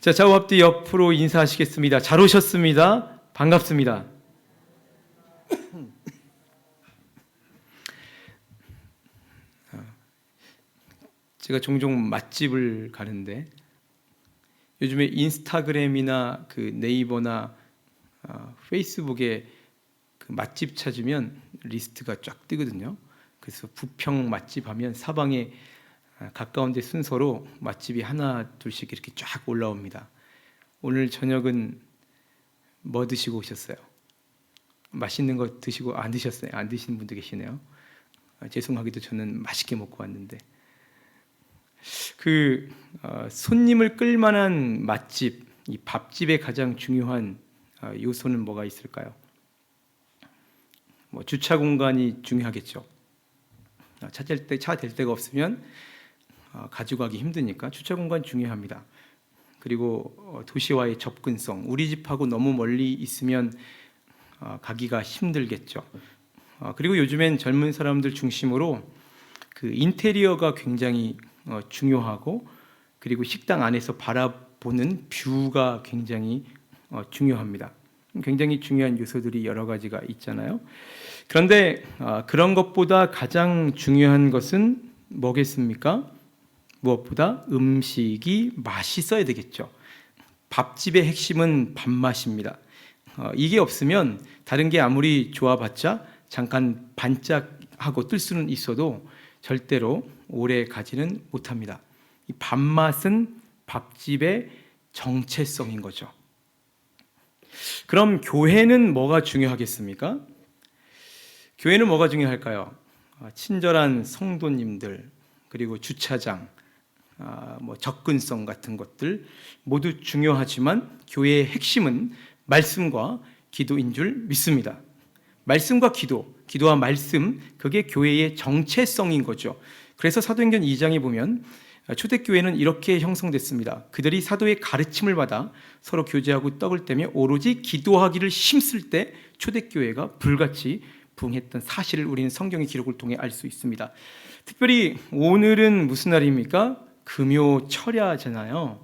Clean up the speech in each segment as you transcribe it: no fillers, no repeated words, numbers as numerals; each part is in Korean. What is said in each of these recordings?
자, 좌우 앞뒤 옆으로 인사하시겠습니다. 잘 오셨습니다. 반갑습니다. 제가 종종 맛집을 가는데 요즘에 인스타그램이나 그 네이버나 페이스북에 그 맛집 찾으면 리스트가 쫙 뜨거든요. 그래서 부평 맛집 하면 사방에 가까운 데 순서로 맛집이 하나 둘씩 이렇게 쫙 올라옵니다. 오늘 저녁은 뭐 드시고 오셨어요? 맛있는 거 드시고 안 드셨어요? 안 드시는 분도 계시네요. 죄송하게도 저는 맛있게 먹고 왔는데 손님을 끌만한 맛집, 이 밥집의 가장 중요한 요소는 뭐가 있을까요? 주차 공간이 중요하겠죠. 차 댈 데가 없으면 가져가기 힘드니까 주차 공간 중요합니다. 그리고 도시와의 접근성, 우리 집하고 너무 멀리 있으면 가기가 힘들겠죠. 그리고 요즘엔 젊은 사람들 중심으로 그 인테리어가 굉장히 중요하고, 그리고 식당 안에서 바라보는 뷰가 굉장히 중요합니다. 굉장히 중요한 요소들이 여러 가지가 있잖아요. 그런데 그런 것보다 가장 중요한 것은 뭐겠습니까? 무엇보다 음식이 맛있어야 되겠죠. 밥집의 핵심은 밥맛입니다. 이게 없으면 다른 게 아무리 좋아봤자 잠깐 반짝하고 뜰 수는 있어도 절대로 오래 가지는 못합니다. 이 밥맛은 밥집의 정체성인 거죠. 그럼 교회는 뭐가 중요하겠습니까? 교회는 뭐가 중요할까요? 친절한 성도님들, 그리고 주차장, 접근성 같은 것들 모두 중요하지만 교회의 핵심은 말씀과 기도인 줄 믿습니다. 말씀과 기도와 말씀, 그게 교회의 정체성인 거죠. 그래서 사도행전 2장에 보면 초대교회는 이렇게 형성됐습니다. 그들이 사도의 가르침을 받아 서로 교제하고 떡을 떼며 오로지 기도하기를 힘쓸 때 초대교회가 불같이 부흥했던 사실을 우리는 성경의 기록을 통해 알 수 있습니다. 특별히 오늘은 무슨 날입니까? 금요철야잖아요.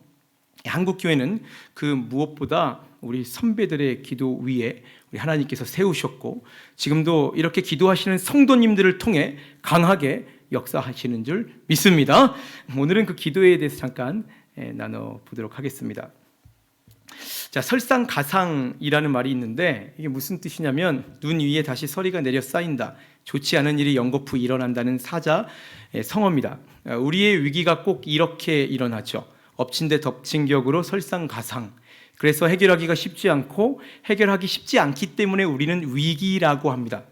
한국 교회는 그 무엇보다 우리 선배들의 기도 위에 우리 하나님께서 세우셨고, 지금도 이렇게 기도하시는 성도님들을 통해 강하게 역사하시는 줄 믿습니다. 오늘은 그 기도에 대해서 잠깐 나눠보도록 하겠습니다. 자, 설상가상이라는 말이 있는데 이게 무슨 뜻이냐면 눈 위에 다시 서리가 내려 쌓인다, 좋지 않은 일이 연거푸 일어난다는 사자 성어입니다. 우리의 위기가 꼭 이렇게 일어나죠. 엎친 데 덮친 격으로 설상가상. 그래서 해결하기가 쉽지 않고 해결하기 쉽지 않기 때문에 우리는 위기라고 합니다.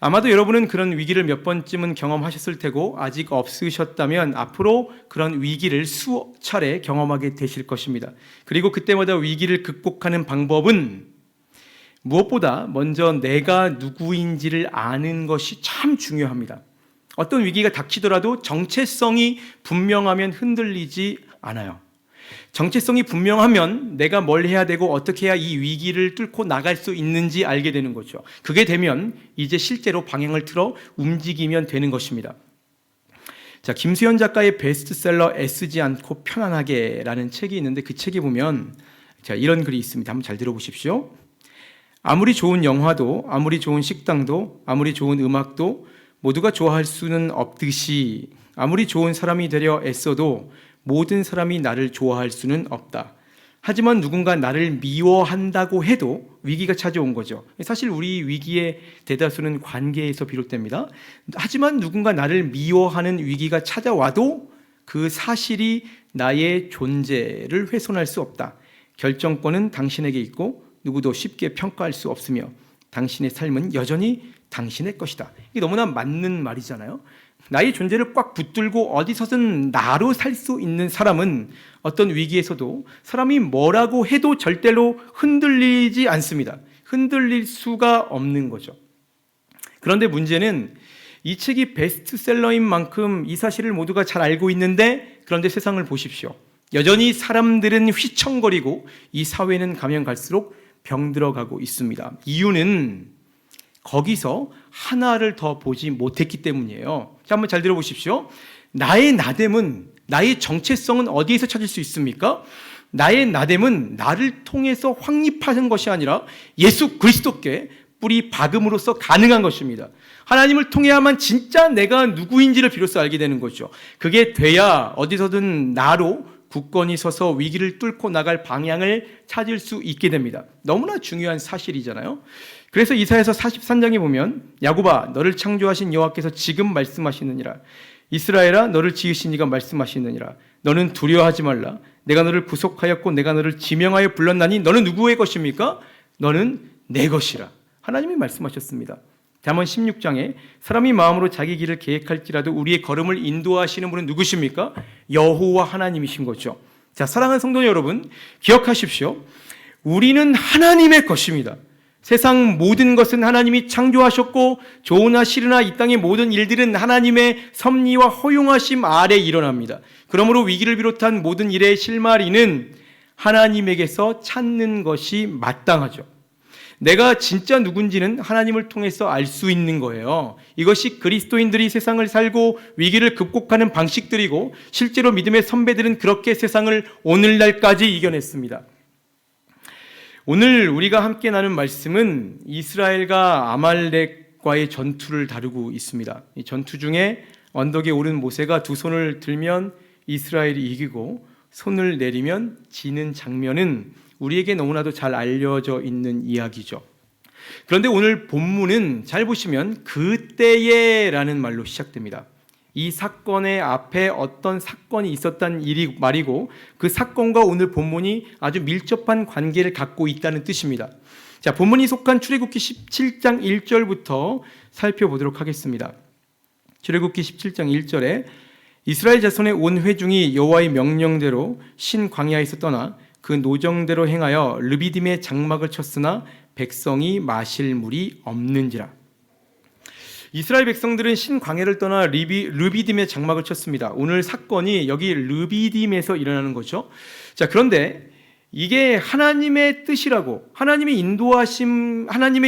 아마도 여러분은 그런 위기를 몇 번쯤은 경험하셨을 테고, 아직 없으셨다면 앞으로 그런 위기를 수차례 경험하게 되실 것입니다. 그리고 그때마다 위기를 극복하는 방법은 무엇보다 먼저 내가 누구인지를 아는 것이 참 중요합니다. 어떤 위기가 닥치더라도 정체성이 분명하면 흔들리지 않아요. 정체성이 분명하면 내가 뭘 해야 되고 어떻게 해야 이 위기를 뚫고 나갈 수 있는지 알게 되는 거죠. 그게 되면 이제 실제로 방향을 틀어 움직이면 되는 것입니다. 자, 김수현 작가의 베스트셀러 애쓰지 않고 편안하게라는 책이 있는데 그 책에 보면 자, 이런 글이 있습니다. 한번 잘 들어보십시오. 아무리 좋은 영화도, 아무리 좋은 식당도, 아무리 좋은 음악도 모두가 좋아할 수는 없듯이 아무리 좋은 사람이 되려 애써도 모든 사람이 나를 좋아할 수는 없다. 하지만 누군가 나를 미워한다고 해도 위기가 찾아온 거죠. 사실 우리 위기의 대다수는 관계에서 비롯됩니다. 하지만 누군가 나를 미워하는 위기가 찾아와도 그 사실이 나의 존재를 훼손할 수 없다. 결정권은 당신에게 있고 누구도 쉽게 평가할 수 없으며 당신의 삶은 여전히 당신의 것이다. 이게 너무나 맞는 말이잖아요. 나의 존재를 꽉 붙들고 어디서든 나로 살 수 있는 사람은 어떤 위기에서도 사람이 뭐라고 해도 절대로 흔들리지 않습니다. 흔들릴 수가 없는 거죠. 그런데 문제는 이 책이 베스트셀러인 만큼 이 사실을 모두가 잘 알고 있는데, 그런데 세상을 보십시오. 여전히 사람들은 휘청거리고 이 사회는 가면 갈수록 병들어가고 있습니다. 이유는 거기서 하나를 더 보지 못했기 때문이에요. 자, 한번 잘 들어보십시오. 나의 나됨은, 나의 정체성은 어디에서 찾을 수 있습니까? 나의 나됨은 나를 통해서 확립하는 것이 아니라 예수 그리스도께 뿌리 박음으로써 가능한 것입니다. 하나님을 통해야만 진짜 내가 누구인지를 비로소 알게 되는 거죠. 그게 돼야 어디서든 나로 굳건히 서서 위기를 뚫고 나갈 방향을 찾을 수 있게 됩니다. 너무나 중요한 사실이잖아요. 그래서 이사야서 43장에 보면 야곱아 너를 창조하신 여호와께서 지금 말씀하시느니라. 이스라엘아 너를 지으신 이가 말씀하시느니라. 너는 두려워하지 말라. 내가 너를 구속하였고 내가 너를 지명하여 불렀나니 너는 누구의 것입니까? 너는 내 것이라. 하나님이 말씀하셨습니다. 잠언 16장에 사람이 마음으로 자기 길을 계획할지라도 우리의 걸음을 인도하시는 분은 누구십니까? 여호와 하나님이신 거죠. 자, 사랑하는 성도 여러분, 기억하십시오. 우리는 하나님의 것입니다. 세상 모든 것은 하나님이 창조하셨고 좋으나 싫으나 이 땅의 모든 일들은 하나님의 섭리와 허용하심 아래 일어납니다. 그러므로 위기를 비롯한 모든 일의 실마리는 하나님에게서 찾는 것이 마땅하죠. 내가 진짜 누군지는 하나님을 통해서 알 수 있는 거예요. 이것이 그리스도인들이 세상을 살고 위기를 극복하는 방식들이고 실제로 믿음의 선배들은 그렇게 세상을 오늘날까지 이겨냈습니다. 오늘 우리가 함께 나눈 말씀은 이스라엘과 아말렉과의 전투를 다루고 있습니다. 이 전투 중에 언덕에 오른 모세가 두 손을 들면 이스라엘이 이기고 손을 내리면 지는 장면은 우리에게 너무나도 잘 알려져 있는 이야기죠. 그런데 오늘 본문은 잘 보시면 그때에라는 말로 시작됩니다. 이 사건의 앞에 어떤 사건이 있었다는 말이고 그 사건과 오늘 본문이 아주 밀접한 관계를 갖고 있다는 뜻입니다. 자, 본문이 속한 출애굽기 17장 1절부터 살펴보도록 하겠습니다. 출애굽기 17장 1절에 이스라엘 자손의 온 회중이 여호와의 명령대로 신 광야에서 떠나 그 노정대로 행하여 르비딤의 장막을 쳤으나 백성이 마실 물이 없는지라. 이스라엘 백성들은 신 광야를 떠나 르비딤의 장막을 쳤습니다. 오늘 사건이 여기 르비딤에서 일어나는 거죠. 자, 그런데 이게 하나님의 뜻이라고, 하나님의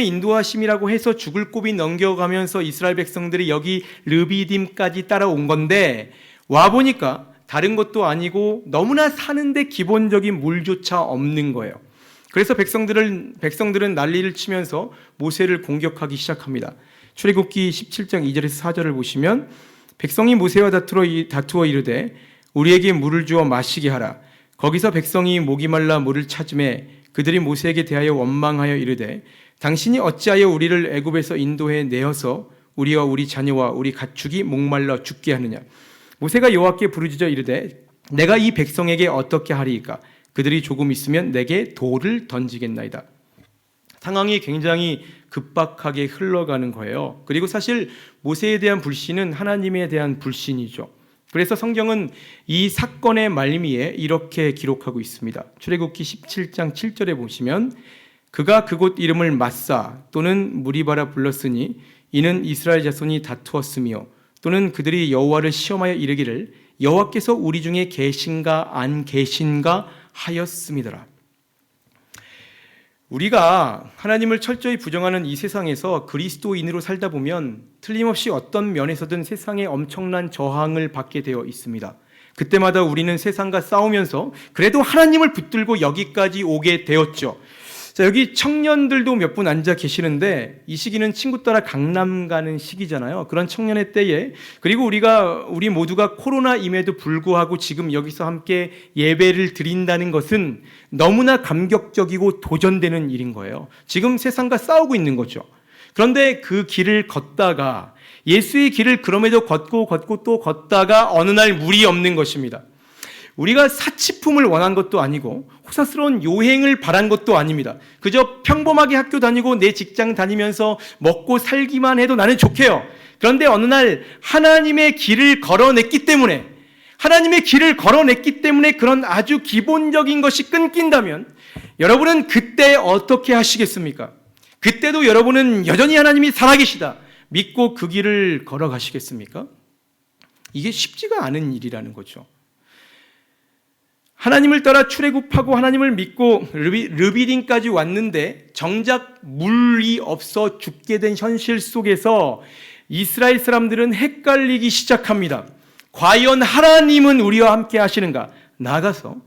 인도하심이라고 해서 죽을 고비 넘겨가면서 이스라엘 백성들이 여기 르비딤까지 따라온 건데 와 보니까 다른 것도 아니고 너무나 사는데 기본적인 물조차 없는 거예요. 그래서 백성들은 난리를 치면서 모세를 공격하기 시작합니다. 출애굽기 17장 2절에서 4절을 보시면 백성이 모세와 다투어 이르되 우리에게 물을 주어 마시게 하라. 거기서 백성이 목이 말라 물을 찾음에 그들이 모세에게 대하여 원망하여 이르되 당신이 어찌하여 우리를 애굽에서 인도해 내어서 우리와 우리 자녀와 우리 가축이 목말라 죽게 하느냐. 모세가 여호와께 부르짖어 이르되 내가 이 백성에게 어떻게 하리이까? 그들이 조금 있으면 내게 돌을 던지겠나이다. 상황이 굉장히 급박하게 흘러가는 거예요. 그리고 사실 모세에 대한 불신은 하나님에 대한 불신이죠. 그래서 성경은 이 사건의 말미에 이렇게 기록하고 있습니다. 출애굽기 17장 7절에 보시면 그가 그곳 이름을 마사 또는 무리바라 불렀으니 이는 이스라엘 자손이 다투었으며 또는 그들이 여호와를 시험하여 이르기를 여호와께서 우리 중에 계신가 안 계신가 하였음이더라. 우리가 하나님을 철저히 부정하는 이 세상에서 그리스도인으로 살다 보면 틀림없이 어떤 면에서든 세상에 엄청난 저항을 받게 되어 있습니다. 그때마다 우리는 세상과 싸우면서 그래도 하나님을 붙들고 여기까지 오게 되었죠. 자, 여기 청년들도 몇 분 앉아 계시는데 이 시기는 친구 따라 강남 가는 시기잖아요. 그런 청년의 때에 그리고 우리 모두가 코로나임에도 불구하고 지금 여기서 함께 예배를 드린다는 것은 너무나 감격적이고 도전되는 일인 거예요. 지금 세상과 싸우고 있는 거죠. 그런데 그 길을 걷다가 예수의 길을 그럼에도 걷고 또 걷다가 어느 날 물이 없는 것입니다. 우리가 사치품을 원한 것도 아니고 호사스러운 요행을 바란 것도 아닙니다. 그저 평범하게 학교 다니고 내 직장 다니면서 먹고 살기만 해도 나는 좋게요. 그런데 어느 날 하나님의 길을 걸어냈기 때문에 그런 아주 기본적인 것이 끊긴다면 여러분은 그때 어떻게 하시겠습니까? 그때도 여러분은 여전히 하나님이 살아계시다 믿고 그 길을 걸어가시겠습니까? 이게 쉽지가 않은 일이라는 거죠. 하나님을 따라 출애굽하고 하나님을 믿고 르비딤까지 왔는데 정작 물이 없어 죽게 된 현실 속에서 이스라엘 사람들은 헷갈리기 시작합니다. 과연 하나님은 우리와 함께 하시는가? 나아가서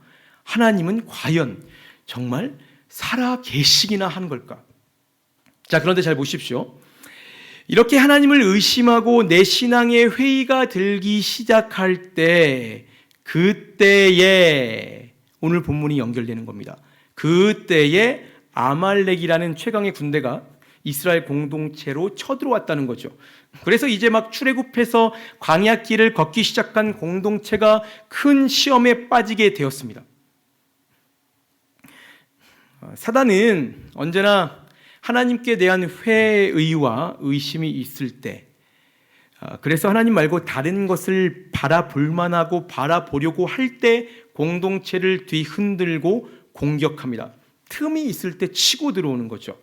하나님은 과연 정말 살아 계시기나 하는 걸까? 자, 그런데 잘 보십시오. 이렇게 하나님을 의심하고 내 신앙의 회의가 들기 시작할 때, 그때에 오늘 본문이 연결되는 겁니다. 그때에 아말렉이라는 최강의 군대가 이스라엘 공동체로 쳐들어왔다는 거죠. 그래서 이제 막 출애굽해서 광야길을 걷기 시작한 공동체가 큰 시험에 빠지게 되었습니다. 사단은 언제나 하나님께 대한 회의와 의심이 있을 때, 그래서 하나님 말고 다른 것을 바라볼 만하고 바라보려고 할 때 공동체를 뒤흔들고 공격합니다. 틈이 있을 때 치고 들어오는 거죠.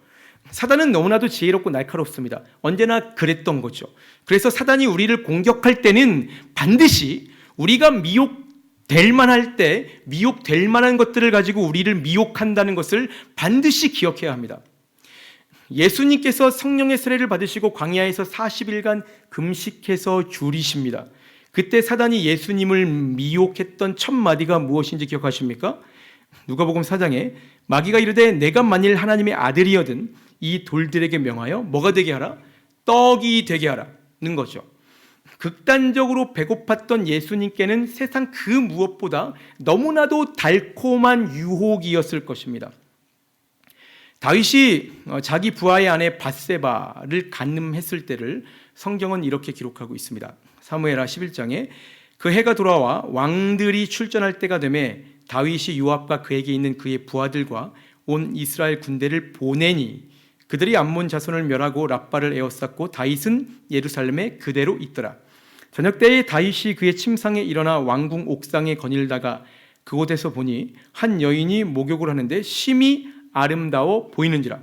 사단은 너무나도 지혜롭고 날카롭습니다. 언제나 그랬던 거죠. 그래서 사단이 우리를 공격할 때는 반드시 우리가 미혹될 만할 때 미혹될 만한 것들을 가지고 우리를 미혹한다는 것을 반드시 기억해야 합니다. 예수님께서 성령의 세례를 받으시고 광야에서 40일간 금식해서 줄이십니다. 그때 사단이 예수님을 미혹했던 첫 마디가 무엇인지 기억하십니까? 누가복음 4장에 마귀가 이르되 내가 만일 하나님의 아들이여든 이 돌들에게 명하여 뭐가 되게 하라? 떡이 되게 하라는 거죠. 극단적으로 배고팠던 예수님께는 세상 그 무엇보다 너무나도 달콤한 유혹이었을 것입니다. 다윗이 자기 부하의 아내 밧세바를 간음했을 때를 성경은 이렇게 기록하고 있습니다. 사무엘하 11장에 그 해가 돌아와 왕들이 출전할 때가 되매 다윗이 요압과 그에게 있는 그의 부하들과 온 이스라엘 군대를 보내니 그들이 암몬 자손을 멸하고 랍바를 에워쌌고 다윗은 예루살렘에 그대로 있더라. 저녁 때에 다윗이 그의 침상에 일어나 왕궁 옥상에 거닐다가 그곳에서 보니 한 여인이 목욕을 하는데 심히 아름다워 보이는지라.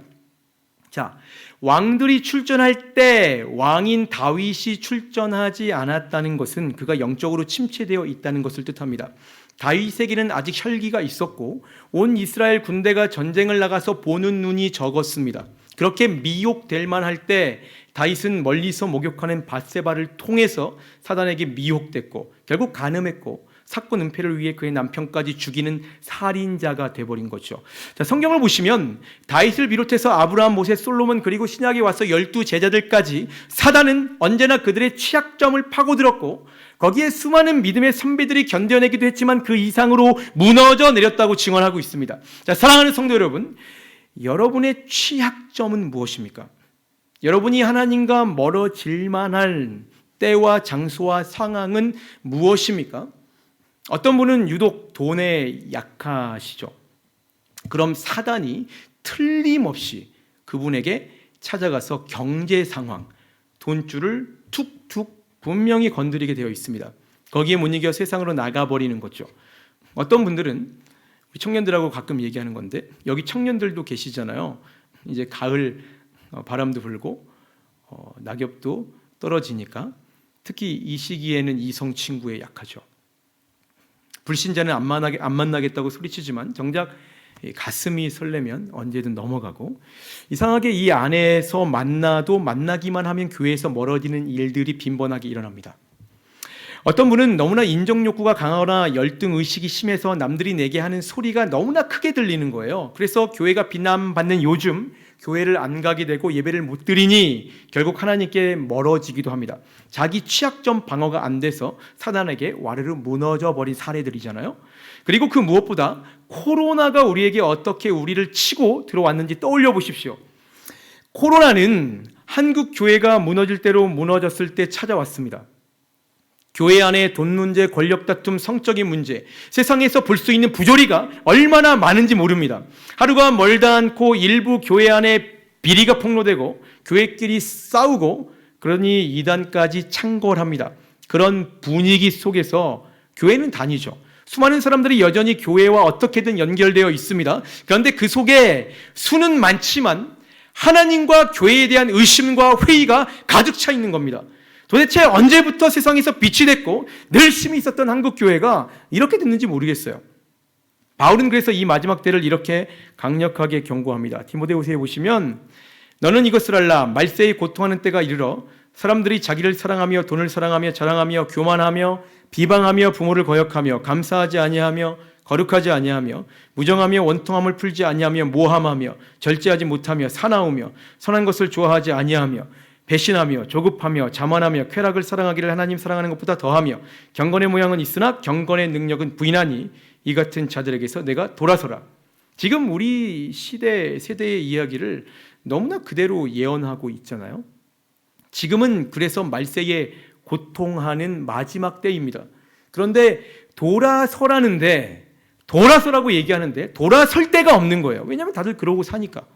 자, 왕들이 출전할 때 왕인 다윗이 출전하지 않았다는 것은 그가 영적으로 침체되어 있다는 것을 뜻합니다. 다윗에게는 아직 혈기가 있었고 온 이스라엘 군대가 전쟁을 나가서 보는 눈이 적었습니다. 그렇게 미혹될 만할 때 다윗은 멀리서 목욕하는 밧세바를 통해서 사단에게 미혹됐고 결국 간음했고 사건 은폐를 위해 그의 남편까지 죽이는 살인자가 되어버린 거죠. 자, 성경을 보시면 다윗을 비롯해서 아브라함, 모세, 솔로몬 그리고 신약에 와서 12 제자들까지 사단은 언제나 그들의 취약점을 파고들었고 거기에 수많은 믿음의 선배들이 견뎌내기도 했지만 그 이상으로 무너져 내렸다고 증언하고 있습니다. 자, 사랑하는 성도 여러분, 여러분의 취약점은 무엇입니까? 여러분이 하나님과 멀어질 만한 때와 장소와 상황은 무엇입니까? 어떤 분은 유독 돈에 약하시죠. 그럼 사단이 틀림없이 그분에게 찾아가서 경제 상황, 돈줄을 툭툭 분명히 건드리게 되어 있습니다. 거기에 못 이겨 세상으로 나가버리는 거죠. 어떤 분들은 우리 청년들하고 가끔 얘기하는 건데 여기 청년들도 계시잖아요. 이제 가을 바람도 불고 낙엽도 떨어지니까 특히 이 시기에는 이성 친구에 약하죠. 불신자는 안 만나겠다고 소리치지만 정작 가슴이 설레면 언제든 넘어가고 이상하게 이 안에서 만나도 만나기만 하면 교회에서 멀어지는 일들이 빈번하게 일어납니다. 어떤 분은 너무나 인정욕구가 강하거나 열등의식이 심해서 남들이 내게 하는 소리가 너무나 크게 들리는 거예요. 그래서 교회가 비난받는 요즘 교회를 안 가게 되고 예배를 못 드리니 결국 하나님께 멀어지기도 합니다. 자기 취약점 방어가 안 돼서 사단에게 와르르 무너져 버린 사례들이잖아요. 그리고 그 무엇보다 코로나가 우리에게 어떻게 우리를 치고 들어왔는지 떠올려 보십시오. 코로나는 한국 교회가 무너질 대로 무너졌을 때 찾아왔습니다. 교회 안에 돈 문제, 권력 다툼, 성적인 문제, 세상에서 볼 수 있는 부조리가 얼마나 많은지 모릅니다. 하루가 멀다 않고 일부 교회 안에 비리가 폭로되고 교회끼리 싸우고 그러니 이단까지 창궐합니다. 그런 분위기 속에서 교회는 다니죠. 수많은 사람들이 여전히 교회와 어떻게든 연결되어 있습니다. 그런데 그 속에 수는 많지만 하나님과 교회에 대한 의심과 회의가 가득 차 있는 겁니다. 도대체 언제부터 세상에서 빛이 됐고 늘 힘이 있었던 한국교회가 이렇게 됐는지 모르겠어요. 바울은 그래서 이 마지막 때를 이렇게 강력하게 경고합니다. 디모데후서에 보시면 너는 이것을 알라. 말세에 고통하는 때가 이르러 사람들이 자기를 사랑하며 돈을 사랑하며 자랑하며 교만하며 비방하며 부모를 거역하며 감사하지 아니하며 거룩하지 아니하며 무정하며 원통함을 풀지 아니하며 모함하며 절제하지 못하며 사나우며 선한 것을 좋아하지 아니하며 배신하며 조급하며 자만하며 쾌락을 사랑하기를 하나님 사랑하는 것보다 더하며 경건의 모양은 있으나 경건의 능력은 부인하니 이 같은 자들에게서 내가 돌아서라. 지금 우리 세대의 이야기를 너무나 그대로 예언하고 있잖아요. 지금은 그래서 말세에 고통하는 마지막 때입니다. 그런데 돌아서라는데, 돌아서라고 얘기하는데 돌아설 데가 없는 거예요. 왜냐하면 다들 그러고 사니까.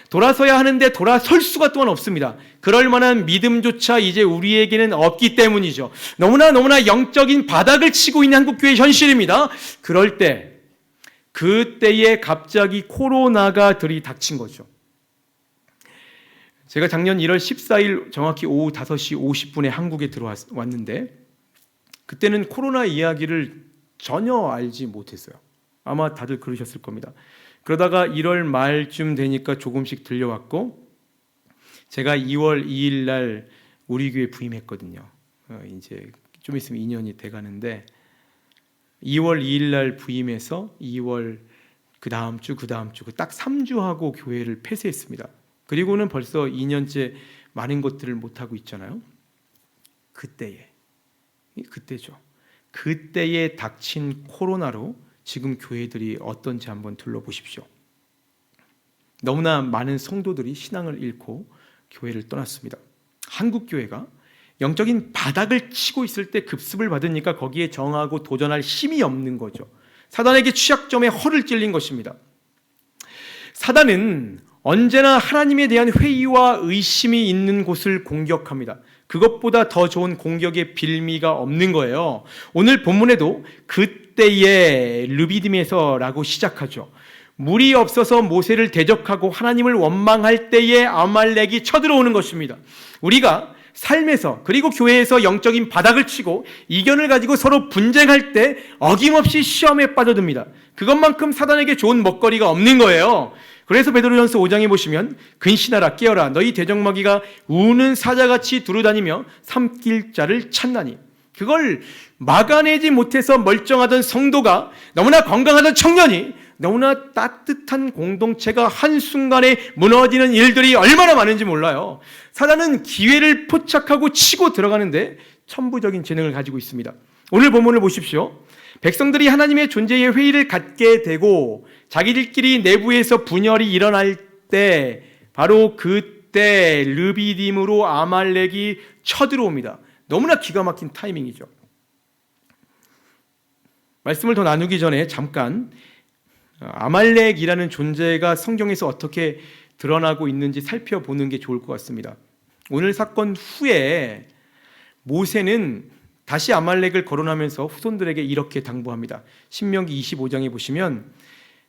돌아서야 하는데 돌아설 수가 또한 없습니다. 그럴 만한 믿음조차 이제 우리에게는 없기 때문이죠. 너무나 영적인 바닥을 치고 있는 한국교회 현실입니다. 그럴 때, 그때에 갑자기 코로나가 들이닥친 거죠. 제가 작년 1월 14일 정확히 오후 5시 50분에 한국에 들어왔는데 그때는 코로나 이야기를 전혀 알지 못했어요. 아마 다들 그러셨을 겁니다. 그러다가 1월 말쯤 되니까 조금씩 들려왔고, 제가 2월 2일 날 우리 교회 부임했거든요. 이제 좀 있으면 2년이 돼가는데 2월 2일 날 부임해서 2월 그 다음 주 딱 3주 하고 교회를 폐쇄했습니다. 그리고는 벌써 2년째 많은 것들을 못하고 있잖아요. 그때죠. 그때에 닥친 코로나로 지금 교회들이 어떤지 한번 둘러보십시오. 너무나 많은 성도들이 신앙을 잃고 교회를 떠났습니다. 한국 교회가 영적인 바닥을 치고 있을 때 급습을 받으니까 거기에 정하고 도전할 힘이 없는 거죠. 사단에게 취약점에 허를 찔린 것입니다. 사단은 언제나 하나님에 대한 회의와 의심이 있는 곳을 공격합니다. 그것보다 더 좋은 공격의 빌미가 없는 거예요. 오늘 본문에도 그때에 르비딤에서라고 시작하죠. 물이 없어서 모세를 대적하고 하나님을 원망할 때에 아말렉이 쳐들어오는 것입니다. 우리가 삶에서 그리고 교회에서 영적인 바닥을 치고 이견을 가지고 서로 분쟁할 때 어김없이 시험에 빠져듭니다. 그것만큼 사단에게 좋은 먹거리가 없는 거예요. 그래서 베드로전서 5장에 보시면 근신하라 깨어라 너희 대적마귀가 우는 사자같이 두루다니며 삼킬 자를 찾나니, 그걸 막아내지 못해서 멀쩡하던 성도가, 너무나 건강하던 청년이, 너무나 따뜻한 공동체가 한순간에 무너지는 일들이 얼마나 많은지 몰라요. 사단은 기회를 포착하고 치고 들어가는데 천부적인 재능을 가지고 있습니다. 오늘 본문을 보십시오. 백성들이 하나님의 존재에 회의를 갖게 되고 자기들끼리 내부에서 분열이 일어날 때, 바로 그때 르비딤으로 아말렉이 쳐들어옵니다. 너무나 기가 막힌 타이밍이죠. 말씀을 더 나누기 전에 잠깐 아말렉이라는 존재가 성경에서 어떻게 드러나고 있는지 살펴보는 게 좋을 것 같습니다. 오늘 사건 후에 모세는 다시 아말렉을 거론하면서 후손들에게 이렇게 당부합니다. 신명기 25장에 보시면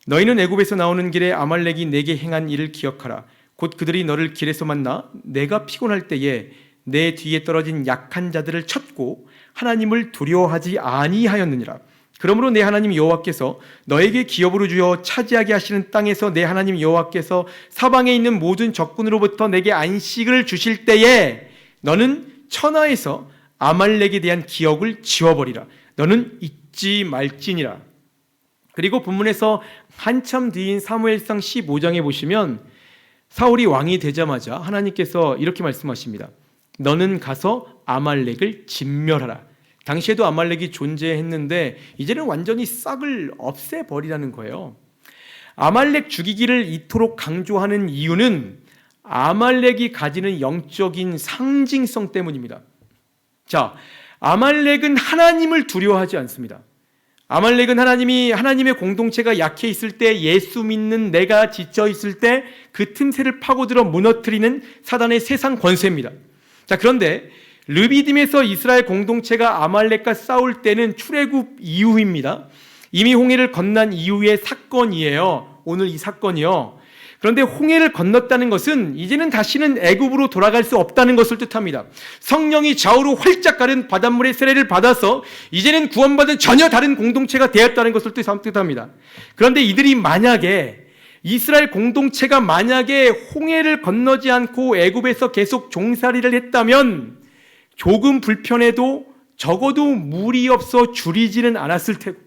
너희는 애굽에서 나오는 길에 아말렉이 내게 행한 일을 기억하라. 곧 그들이 너를 길에서 만나 내가 피곤할 때에 내 뒤에 떨어진 약한 자들을 쳤고 하나님을 두려워하지 아니하였느니라. 그러므로 내 하나님 여호와께서 너에게 기업으로 주어 차지하게 하시는 땅에서 내 하나님 여호와께서 사방에 있는 모든 적군으로부터 내게 안식을 주실 때에 너는 천하에서 아말렉에 대한 기억을 지워버리라. 너는 잊지 말지니라. 그리고 본문에서 한참 뒤인 사무엘상 15장에 보시면 사울이 왕이 되자마자 하나님께서 이렇게 말씀하십니다. 너는 가서 아말렉을 진멸하라. 당시에도 아말렉이 존재했는데 이제는 완전히 싹을 없애버리라는 거예요. 아말렉 죽이기를 이토록 강조하는 이유는 아말렉이 가지는 영적인 상징성 때문입니다. 자, 아말렉은 하나님을 두려워하지 않습니다. 아말렉은 하나님의 공동체가 약해 있을 때, 예수 믿는 내가 지쳐 있을 때 그 틈새를 파고들어 무너뜨리는 사단의 세상 권세입니다. 자, 그런데 르비딤에서 이스라엘 공동체가 아말렉과 싸울 때는 출애굽 이후입니다. 이미 홍해를 건넌 이후의 사건이에요. 오늘 이 사건이요. 그런데 홍해를 건넜다는 것은 이제는 다시는 애굽으로 돌아갈 수 없다는 것을 뜻합니다. 성령이 좌우로 활짝 가른 바닷물의 세례를 받아서 이제는 구원받은 전혀 다른 공동체가 되었다는 것을 뜻합니다. 그런데 이들이 만약에 이스라엘 공동체가 만약에 홍해를 건너지 않고 애굽에서 계속 종살이를 했다면 조금 불편해도 적어도 물이 없어 줄이지는 않았을 테고,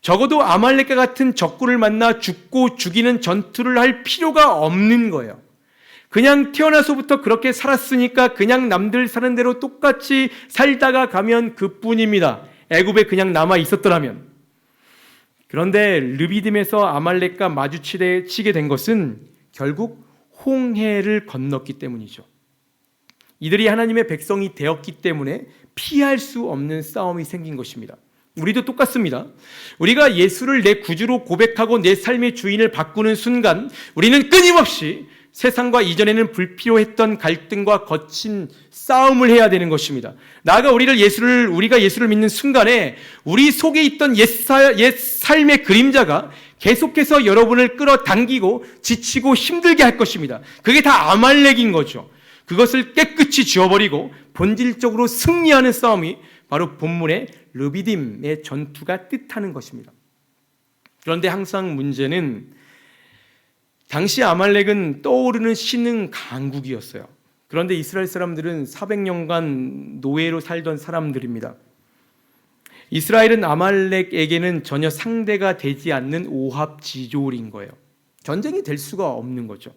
적어도 아말렉과 같은 적군을 만나 죽고 죽이는 전투를 할 필요가 없는 거예요. 그냥 태어나서부터 그렇게 살았으니까 그냥 남들 사는 대로 똑같이 살다가 가면 그뿐입니다. 애굽에 그냥 남아 있었더라면. 그런데 르비딤에서 아말렉과 마주치게 된 것은 결국 홍해를 건넜기 때문이죠. 이들이 하나님의 백성이 되었기 때문에 피할 수 없는 싸움이 생긴 것입니다. 우리도 똑같습니다. 우리가 예수를 내 구주로 고백하고 내 삶의 주인을 바꾸는 순간 우리는 끊임없이 세상과 이전에는 불필요했던 갈등과 거친 싸움을 해야 되는 것입니다. 나아가 우리가 예수를 믿는 순간에 우리 속에 있던 옛 삶의 그림자가 계속해서 여러분을 끌어당기고 지치고 힘들게 할 것입니다. 그게 다 아말렉인 거죠. 그것을 깨끗이 지워버리고 본질적으로 승리하는 싸움이 바로 본문의 르비딤의 전투가 뜻하는 것입니다. 그런데 항상 문제는 당시 아말렉은 떠오르는 신흥 강국이었어요. 그런데 이스라엘 사람들은 400년간 노예로 살던 사람들입니다. 이스라엘은 아말렉에게는 전혀 상대가 되지 않는 오합지졸인 거예요. 전쟁이 될 수가 없는 거죠.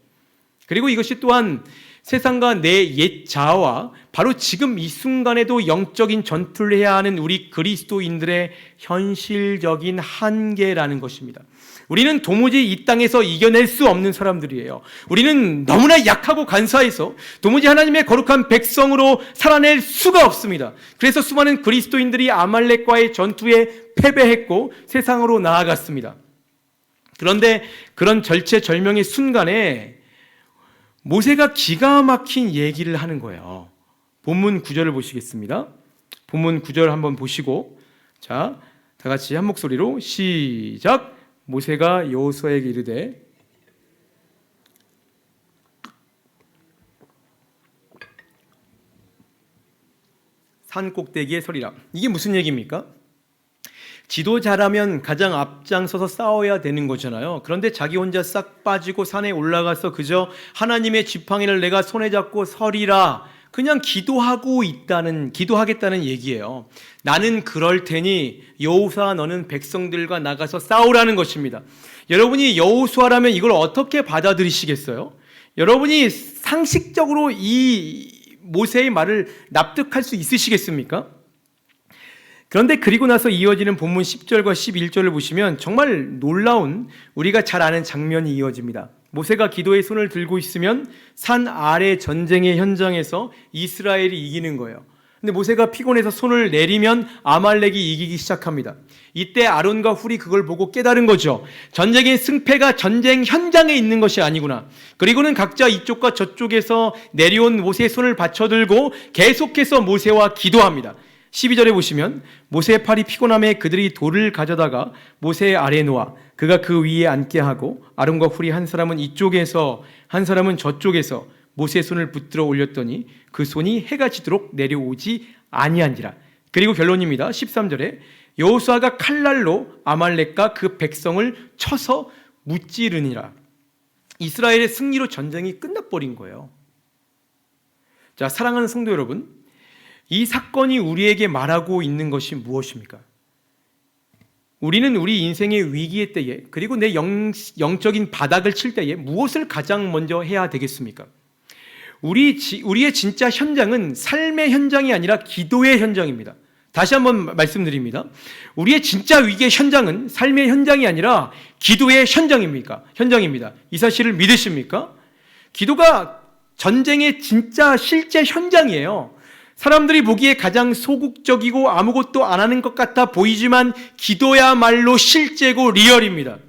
그리고 이것이 또한 세상과 내 옛 자아와 바로 지금 이 순간에도 영적인 전투를 해야 하는 우리 그리스도인들의 현실적인 한계라는 것입니다. 우리는 도무지 이 땅에서 이겨낼 수 없는 사람들이에요. 우리는 너무나 약하고 간사해서 도무지 하나님의 거룩한 백성으로 살아낼 수가 없습니다. 그래서 수많은 그리스도인들이 아말렉과의 전투에 패배했고 세상으로 나아갔습니다. 그런데 그런 절체절명의 순간에 모세가 기가 막힌 얘기를 하는 거예요. 본문 9절을 보시겠습니다. 본문 9절 한번 보시고, 자, 다 같이 한 목소리로 시작. 모세가 여호수아에게 이르되 산 꼭대기에 서리라. 이게 무슨 얘기입니까? 지도자라면 가장 앞장서서 싸워야 되는 거잖아요. 그런데 자기 혼자 싹 빠지고 산에 올라가서 그저 하나님의 지팡이를 내가 손에 잡고 서리라 그냥 기도하겠다는 얘기예요. 나는 그럴 테니 여호수아 너는 백성들과 나가서 싸우라는 것입니다. 여러분이 여호수아라면 이걸 어떻게 받아들이시겠어요? 여러분이 상식적으로 이 모세의 말을 납득할 수 있으시겠습니까? 그런데 그리고 나서 이어지는 본문 10절과 11절을 보시면 정말 놀라운 우리가 잘 아는 장면이 이어집니다. 모세가 기도의 손을 들고 있으면 산 아래 전쟁의 현장에서 이스라엘이 이기는 거예요. 근데 모세가 피곤해서 손을 내리면 아말렉이 이기기 시작합니다. 이때 아론과 훌이 그걸 보고 깨달은 거죠. 전쟁의 승패가 전쟁 현장에 있는 것이 아니구나. 그리고는 각자 이쪽과 저쪽에서 내려온 모세의 손을 받쳐들고 계속해서 모세와 기도합니다. 12절에 보시면 모세의 팔이 피곤함에 그들이 돌을 가져다가 모세의 아래에 놓아 그가 그 위에 앉게 하고 아론과 훌이 한 사람은 이쪽에서 한 사람은 저쪽에서 모세의 손을 붙들어 올렸더니 그 손이 해가 지도록 내려오지 아니한지라. 그리고 결론입니다. 13절에 여호수아가 칼날로 아말렉과 그 백성을 쳐서 무찌르니라. 이스라엘의 승리로 전쟁이 끝나버린 거예요. 자, 사랑하는 성도 여러분, 이 사건이 우리에게 말하고 있는 것이 무엇입니까? 우리는 우리 인생의 위기의 때에 그리고 내 영적인 바닥을 칠 때에 무엇을 가장 먼저 해야 되겠습니까? 우리의 진짜 현장은 삶의 현장이 아니라 기도의 현장입니다. 다시 한번 말씀드립니다. 우리의 진짜 위기의 현장은 삶의 현장이 아니라 기도의 현장입니다. 이 사실을 믿으십니까? 기도가 전쟁의 진짜 실제 현장이에요. 사람들이 보기에 가장 소극적이고 아무것도 안 하는 것 같아 보이지만 기도야말로 실제고 리얼입니다.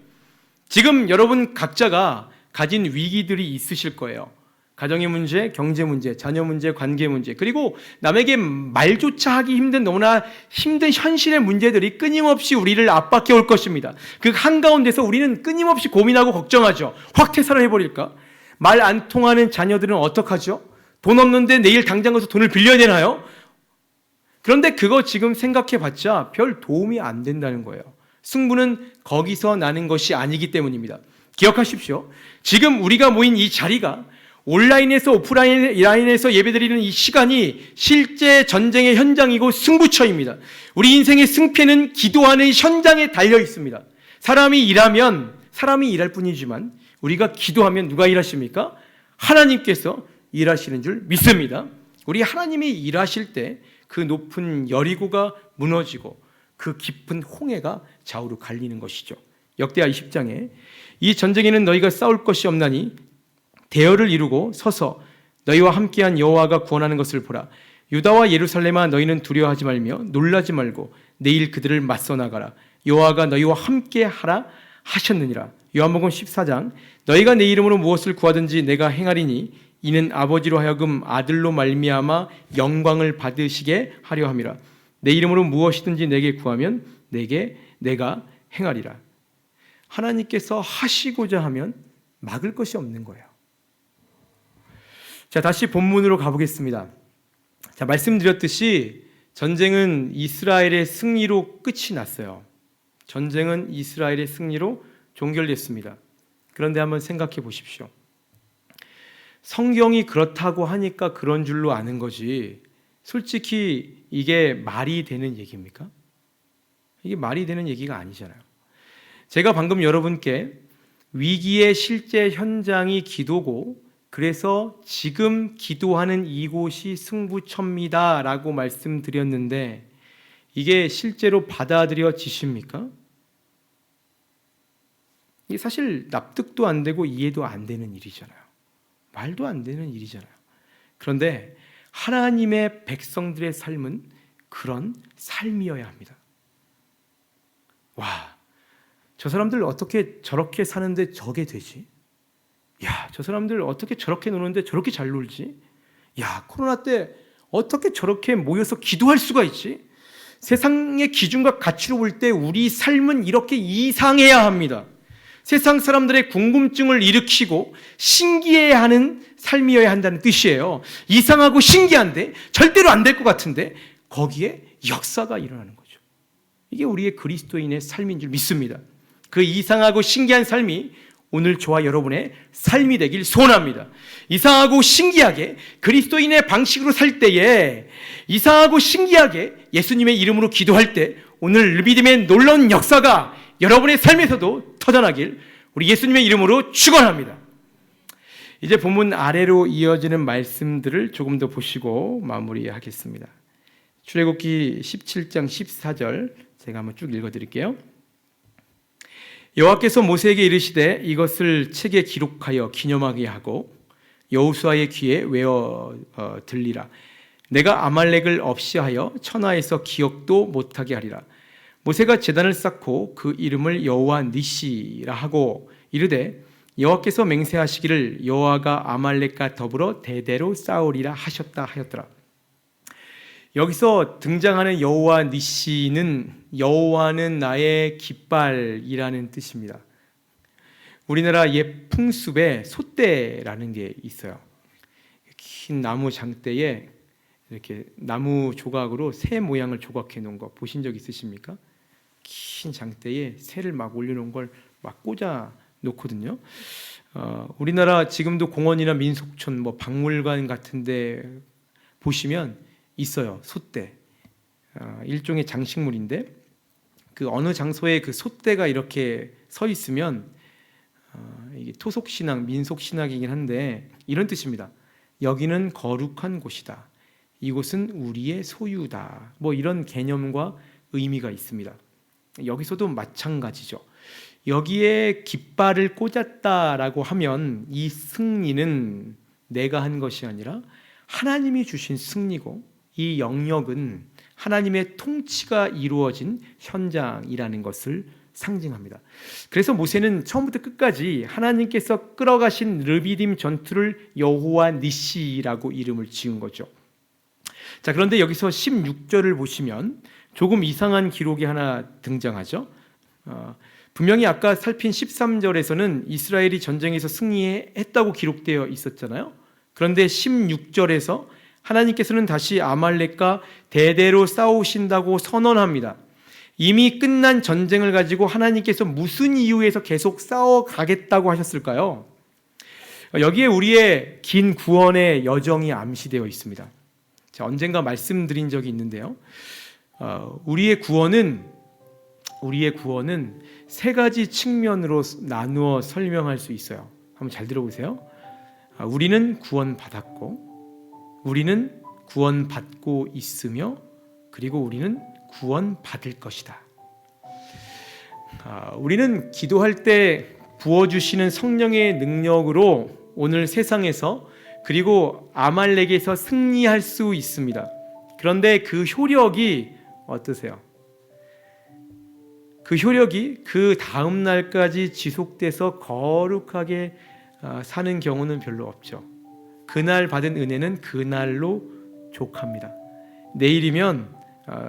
지금 여러분 각자가 가진 위기들이 있으실 거예요. 가정의 문제, 경제 문제, 자녀 문제, 관계 문제, 그리고 남에게 말조차 하기 힘든 너무나 힘든 현실의 문제들이 끊임없이 우리를 압박해 올 것입니다. 그 한가운데서 우리는 끊임없이 고민하고 걱정하죠. 확 퇴사를 해버릴까? 말 안 통하는 자녀들은 어떡하죠? 돈 없는데 내일 당장 가서 돈을 빌려야 되나요? 그런데 그거 지금 생각해봤자 별 도움이 안 된다는 거예요. 승부는 거기서 나는 것이 아니기 때문입니다. 기억하십시오. 지금 우리가 모인 이 자리가 온라인에서 오프라인에서 예배드리는 이 시간이 실제 전쟁의 현장이고 승부처입니다. 우리 인생의 승패는 기도하는 현장에 달려 있습니다. 사람이 일하면 사람이 일할 뿐이지만 우리가 기도하면 누가 일하십니까? 하나님께서 일하시는 줄 믿습니다. 우리 하나님이 일하실 때 그 높은 여리고가 무너지고 그 깊은 홍해가 좌우로 갈리는 것이죠. 역대하 20장에 이 전쟁에는 너희가 싸울 것이 없나니 대열을 이루고 서서 너희와 함께한 여호와가 구원하는 것을 보라. 유다와 예루살렘아 너희는 두려워하지 말며 놀라지 말고 내일 그들을 맞서 나가라. 여호와가 너희와 함께하라 하셨느니라. 요한복음 14장 너희가 내 이름으로 무엇을 구하든지 내가 행하리니 이는 아버지로 하여금 아들로 말미암아 영광을 받으시게 하려 함이라. 내 이름으로 무엇이든지 내게 구하면 내가 행하리라. 하나님께서 하시고자 하면 막을 것이 없는 거예요. 자, 다시 본문으로 가보겠습니다. 자, 말씀드렸듯이 전쟁은 이스라엘의 승리로 끝이 났어요. 전쟁은 이스라엘의 승리로 종결됐습니다. 그런데 한번 생각해 보십시오. 성경이 그렇다고 하니까 그런 줄로 아는 거지, 솔직히 이게 말이 되는 얘기입니까? 이게 말이 되는 얘기가 아니잖아요. 제가 방금 여러분께 위기의 실제 현장이 기도고 그래서 지금 기도하는 이곳이 승부처입니다 라고 말씀드렸는데 이게 실제로 받아들여지십니까? 이게 사실 납득도 안 되고 이해도 안 되는 일이잖아요. 말도 안 되는 일이잖아요. 그런데 하나님의 백성들의 삶은 그런 삶이어야 합니다. 와, 저 사람들 어떻게 저렇게 사는데 저게 되지? 야, 저 사람들 어떻게 저렇게 노는데 저렇게 잘 놀지? 야, 코로나 때 어떻게 저렇게 모여서 기도할 수가 있지? 세상의 기준과 가치로 볼 때 우리 삶은 이렇게 이상해야 합니다. 세상 사람들의 궁금증을 일으키고 신기해하는 삶이어야 한다는 뜻이에요. 이상하고 신기한데 절대로 안 될 것 같은데 거기에 역사가 일어나는 거죠. 이게 우리의 그리스도인의 삶인 줄 믿습니다. 그 이상하고 신기한 삶이 오늘 저와 여러분의 삶이 되길 소원합니다. 이상하고 신기하게 그리스도인의 방식으로 살 때에, 이상하고 신기하게 예수님의 이름으로 기도할 때 오늘 믿음의 놀라운 역사가 여러분의 삶에서도 터져나길 우리 예수님의 이름으로 축원합니다. 이제 본문 아래로 이어지는 말씀들을 조금 더 보시고 마무리하겠습니다. 출애굽기 17장 14절 제가 한번 쭉 읽어드릴게요. 여호와께서 모세에게 이르시되 이것을 책에 기록하여 기념하게 하고 여호수아의 귀에 외워 들리라. 내가 아말렉을 없이하여 천하에서 기억도 못하게 하리라. 모세가 제단을 쌓고 그 이름을 여호와 니시라 하고 이르되 여호와께서 맹세하시기를 여호와가 아말렉과 더불어 대대로 싸우리라 하셨다 하였더라. 여기서 등장하는 여호와 니시는 여호와는 나의 깃발이라는 뜻입니다. 우리나라 옛 풍습에 솥대라는 게 있어요. 긴 나무 장대에 이렇게 나무 조각으로 새 모양을 조각해 놓은 거 보신 적 있으십니까? 긴 장대에 새를 막 올려놓은 걸 막 꽂아 놓거든요. 우리나라 지금도 공원이나 민속촌, 뭐 박물관 같은데 보시면 있어요. 솥대. 일종의 장식물인데 그 어느 장소에 그 솥대가 이렇게 서 있으면 이게 토속 신앙, 민속 신학이긴 한데 이런 뜻입니다. 여기는 거룩한 곳이다. 이곳은 우리의 소유다. 뭐 이런 개념과 의미가 있습니다. 여기서도 마찬가지죠. 여기에 깃발을 꽂았다라고 하면 이 승리는 내가 한 것이 아니라 하나님이 주신 승리고 이 영역은 하나님의 통치가 이루어진 현장이라는 것을 상징합니다. 그래서 모세는 처음부터 끝까지 하나님께서 끌어가신 르비딤 전투를 여호와 니시라고 이름을 지은 거죠. 자, 그런데 여기서 16절을 보시면 조금 이상한 기록이 하나 등장하죠. 분명히 아까 살핀 13절에서는 이스라엘이 전쟁에서 승리했다고 기록되어 있었잖아요. 그런데 16절에서 하나님께서는 다시 아말렉과 대대로 싸우신다고 선언합니다. 이미 끝난 전쟁을 가지고 하나님께서 무슨 이유에서 계속 싸워가겠다고 하셨을까요? 여기에 우리의 긴 구원의 여정이 암시되어 있습니다. 자, 언젠가 말씀드린 적이 있는데요. 우리의 구원은 세 가지 측면으로 나누어 설명할 수 있어요. 한번 잘 들어보세요. 우리는 구원받았고, 우리는 구원받고 있으며, 그리고 우리는 구원받을 것이다. 우리는 기도할 때 부어주시는 성령의 능력으로 오늘 세상에서 그리고 아말렉에서 승리할 수 있습니다. 그런데 그 효력이 어떠세요? 그 효력이 그 다음 날까지 지속돼서 거룩하게 사는 경우는 별로 없죠. 그날 받은 은혜는 그날로 족합니다. 내일이면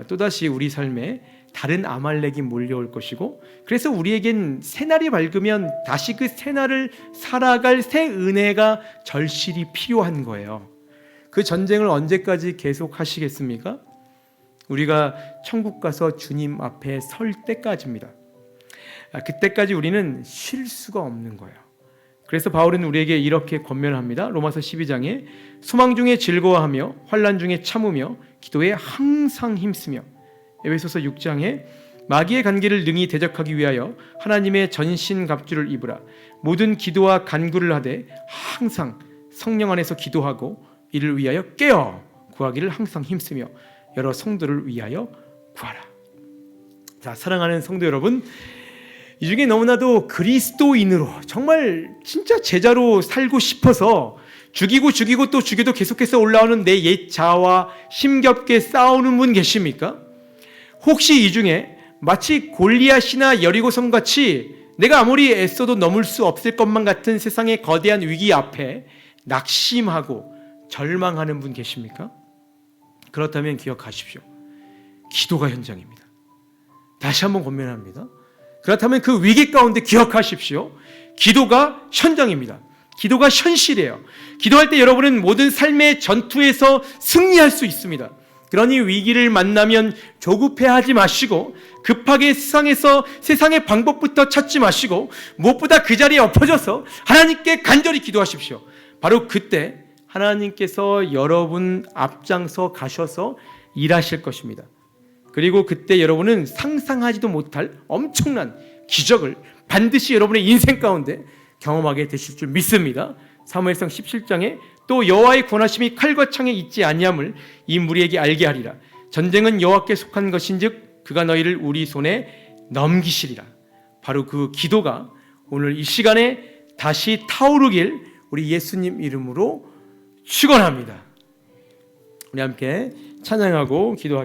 또다시 우리 삶에 다른 아말렉이 몰려올 것이고, 그래서 우리에겐 새날이 밝으면 다시 그 새날을 살아갈 새 은혜가 절실히 필요한 거예요. 그 전쟁을 언제까지 계속 하시겠습니까? 우리가 천국 가서 주님 앞에 설 때까지입니다. 그때까지 우리는 쉴 수가 없는 거예요. 그래서 바울은 우리에게 이렇게 권면합니다. 로마서 12장에 소망 중에 즐거워하며 환난 중에 참으며 기도에 항상 힘쓰며, 에베소서 6장에 마귀의 간계를 능히 대적하기 위하여 하나님의 전신갑주를 입으라. 모든 기도와 간구를 하되 항상 성령 안에서 기도하고 이를 위하여 깨어 구하기를 항상 힘쓰며 여러 성도를 위하여 구하라. 자, 사랑하는 성도 여러분, 이 중에 너무나도 그리스도인으로 정말 진짜 제자로 살고 싶어서 죽이고 또 죽여도 계속해서 올라오는 내 옛 자아와 힘겹게 싸우는 분 계십니까? 혹시 이 중에 마치 골리앗이나 여리고성 같이 내가 아무리 애써도 넘을 수 없을 것만 같은 세상의 거대한 위기 앞에 낙심하고 절망하는 분 계십니까? 그렇다면 기억하십시오. 기도가 현장입니다. 다시 한번 권면합니다. 그렇다면 그 위기 가운데 기억하십시오. 기도가 현장입니다. 기도가 현실이에요. 기도할 때 여러분은 모든 삶의 전투에서 승리할 수 있습니다. 그러니 위기를 만나면 조급해하지 마시고 급하게 세상의 방법부터 찾지 마시고 무엇보다 그 자리에 엎어져서 하나님께 간절히 기도하십시오. 바로 그때 하나님께서 여러분 앞장서 가셔서 일하실 것입니다. 그리고 그때 여러분은 상상하지도 못할 엄청난 기적을 반드시 여러분의 인생 가운데 경험하게 되실 줄 믿습니다. 사무엘상 17장에 또 여호와의 권하심이 칼과 창에 있지 아니함을 이 무리에게 알게 하리라. 전쟁은 여호와께 속한 것인즉 그가 너희를 우리 손에 넘기시리라. 바로 그 기도가 오늘 이 시간에 다시 타오르길 우리 예수님 이름으로 축원합니다. 우리 함께 찬양하고 기도하겠습니다.